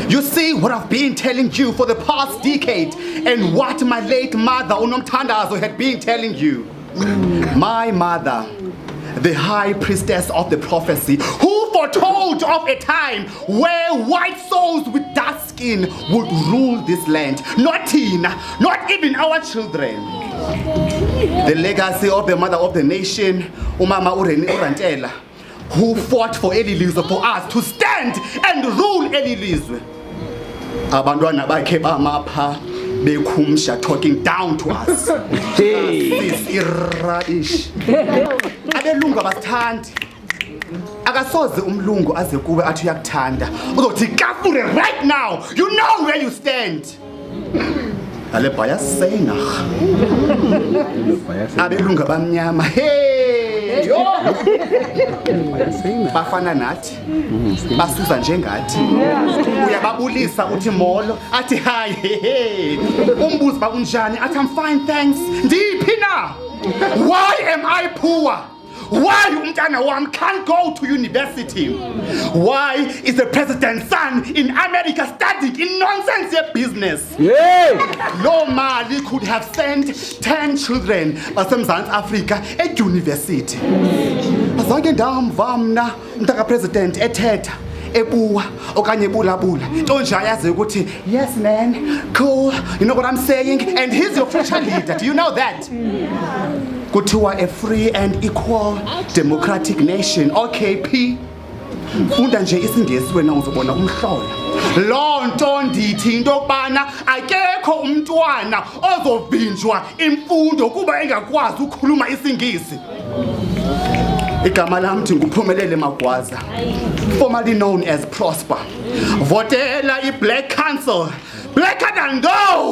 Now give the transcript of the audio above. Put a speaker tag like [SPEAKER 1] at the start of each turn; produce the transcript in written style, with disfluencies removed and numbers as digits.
[SPEAKER 1] You see what I've been telling you for the past decade and what my late mother Unomthandazo had been telling you. My mother, the high priestess of the prophecy, who foretold of a time where white souls with dark skin would rule this land. Not Tina, not even our children. The legacy of the mother of the nation, Umama Urantela, who fought for Elilizwe, for us to stand and rule Elilizwe. Abantwana bakhe bamapha bekhumsha talking down to us. This is rubbish. Abelungu abasithandi. Akasoze umlungu aze kuwe athi uyakuthanda. Uzothi kafure right now. You know where you stand. Ale bayasena. Abelungu abamnyama. Hey! Yo! Bafana nathi. Basuza njengathi. Uyababulisa uthi molo athi hi hey. Umbuzo bakunjani athi I'm fine thanks. Ndiphi na? Why am I poor? Why umntana wami can't go to university? Why is the president's son in America studying in nonsense business?
[SPEAKER 2] Yeah.
[SPEAKER 1] Lo mali could have sent 10 children baseMzantsi Africa at university. Azange ndamva mna umntaka president ethetha ebuwa okanye ebulabula nto nje ayazi ukuthi yes man cool, you know what I'm saying, and he's your future leader. Do you know that? Kuthiwa a free and equal democratic nation. Okay P, funda nje isingesi wena uzobona umhlola. Lo nto ndithi into yokubana akekho umntwana ozovinjwa imfundo kuba engakwazi ukukhuluma isingisi. Igama lami nguphumelele Magwaza, formerly known as Prosper. Votela i-Black Council, blacker than gold.